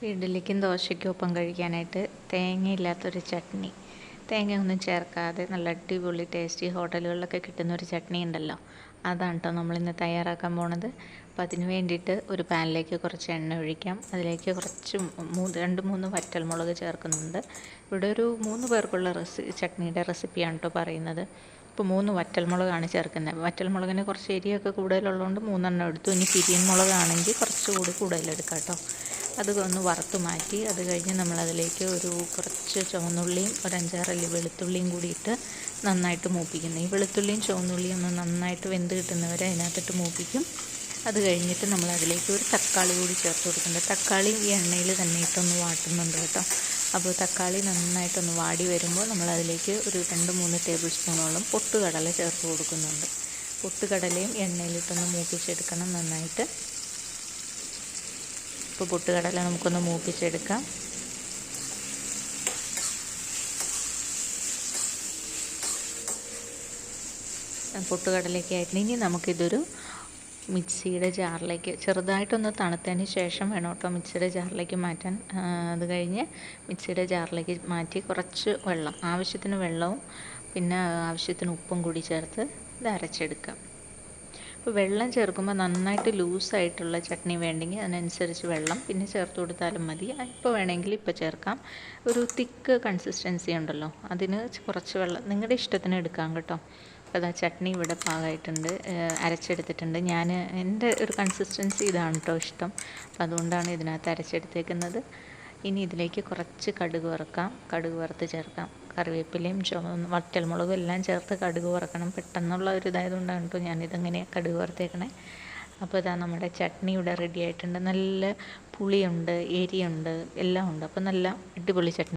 ഇഡ്ഡലിക്കും ദോശയ്ക്കും ഒപ്പം കഴിക്കാനായിട്ട് തേങ്ങയില്ലാത്തൊരു ചട്നി, തേങ്ങ ഒന്നും ചേർക്കാതെ നല്ല അടിപൊളി ടേസ്റ്റി ഹോട്ടലുകളിലൊക്കെ കിട്ടുന്ന ഒരു ചട്നി ഉണ്ടല്ലോ, അതാണ് കേട്ടോ നമ്മളിന്ന് തയ്യാറാക്കാൻ പോണത്. അപ്പം അതിന് വേണ്ടിയിട്ട് ഒരു പാനിലേക്ക് കുറച്ച് എണ്ണ ഒഴിക്കാം. അതിലേക്ക് കുറച്ച് 2-3 വറ്റൽമുളക് ചേർക്കുന്നുണ്ട്. ഇവിടെ ഒരു 3 പേർക്കുള്ള ചട്നിയുടെ റെസിപ്പിയാണ് കേട്ടോ പറയുന്നത്. ഇപ്പോൾ 3 വറ്റൽമുളകാണ് ചേർക്കുന്നത്. വറ്റൽമുളകിന് കുറച്ച് എരിയൊക്കെ കൂടുതലുള്ളതുകൊണ്ട് 3 എടുത്തു. ഇനി പിരിയൻ മുളകാണെങ്കിൽ കുറച്ചുകൂടി കൂടുതലെടുക്കാം കേട്ടോ. അത് ഒന്ന് വറുത്ത് മാറ്റി അത് കഴിഞ്ഞ് നമ്മളതിലേക്ക് ഒരു കുറച്ച് ചുവന്നുള്ളിയും ഒരു 5-6 അല്ലി വെളുത്തുള്ളിയും കൂടി ഇട്ട് നന്നായിട്ട് മൂപ്പിക്കുന്നു. ഈ വെളുത്തുള്ളിയും ചുവന്നുള്ളിയും ഒന്ന് നന്നായിട്ട് വെന്ത് കിട്ടുന്നവരെ അതിനകത്തിട്ട് മൂപ്പിക്കും. അത് കഴിഞ്ഞിട്ട് നമ്മളതിലേക്ക് ഒരു തക്കാളി കൂടി ചേർത്ത് കൊടുക്കുന്നുണ്ട്. തക്കാളി ഈ എണ്ണയിൽ തന്നെ ഇട്ടൊന്ന് വാട്ടുന്നുണ്ട് കേട്ടോ. അപ്പോൾ തക്കാളി നന്നായിട്ടൊന്ന് വാടി വരുമ്പോൾ നമ്മളതിലേക്ക് ഒരു 2-3 ടേബിൾ സ്പൂണോളം പൊട്ടുകടല ചേർത്ത് കൊടുക്കുന്നുണ്ട്. പൊട്ടുകടലയും എണ്ണയിലിട്ടൊന്ന് മൂപ്പിച്ചെടുക്കണം നന്നായിട്ട്. ഇപ്പോൾ പൊട്ടുകടല നമുക്കൊന്ന് മൂപ്പിച്ചെടുക്കാം. പൊട്ടുകടലയൊക്കെ ആയിട്ട് ഇനി നമുക്കിതൊരു മിക്സിയുടെ ജാറിലേക്ക് ചെറുതായിട്ടൊന്ന് തണുത്തതിന് ശേഷം വേണം കേട്ടോ മിക്സിയുടെ ജാറിലേക്ക് മാറ്റാൻ. അത് കഴിഞ്ഞ് മിക്സിയുടെ ജാറിലേക്ക് മാറ്റി കുറച്ച് വെള്ളം, ആവശ്യത്തിന് വെള്ളവും പിന്നെ ആവശ്യത്തിന് ഉപ്പും കൂടി ചേർത്ത് ഇത് അരച്ചെടുക്കാം. അപ്പോൾ വെള്ളം ചേർക്കുമ്പോൾ നന്നായിട്ട് ലൂസായിട്ടുള്ള ചട്നി വേണ്ടെങ്കിൽ അതിനനുസരിച്ച് വെള്ളം പിന്നെ ചേർത്ത് കൊടുത്താലും മതി. ഇപ്പോൾ വേണമെങ്കിൽ ഇപ്പോൾ ചേർക്കാം. ഒരു തിക്ക് കൺസിസ്റ്റൻസി ഉണ്ടല്ലോ, അതിന് കുറച്ച് വെള്ളം നിങ്ങളുടെ ഇഷ്ടത്തിന് എടുക്കാം കേട്ടോ. അപ്പോൾ അതാ ചട്നി ഇവിടെ പാകമായിട്ടുണ്ട്, അരച്ചെടുത്തിട്ടുണ്ട്. എൻ്റെ ഒരു കൺസിസ്റ്റൻസി ഇതാണ് കേട്ടോ ഇഷ്ടം. അപ്പോൾ അതുകൊണ്ടാണ് ഇതിനകത്ത് അരച്ചെടുത്തേക്കുന്നത്. ഇനി ഇതിലേക്ക് കുറച്ച് കടുക് വറുക്കാം, കടുക് വറുത്ത് ചേർക്കാം. കറിവേപ്പിലയും വറ്റൽമുളകും എല്ലാം ചേർത്ത് കടുക് വറുക്കണം. പെട്ടെന്നുള്ള ഒരു ഇതായതുകൊണ്ടാണ് കേട്ടോ ഞാനിതെങ്ങനെ കടുക് വറുത്തേക്കണേ. അപ്പോൾ ഇതാ നമ്മുടെ ചട്നി ഇവിടെ റെഡി ആയിട്ടുണ്ട്. നല്ല പുളിയുണ്ട്, എരിയുണ്ട്, എല്ലാം ഉണ്ട്. അപ്പോൾ നല്ല അടിപൊളി ചട്നി.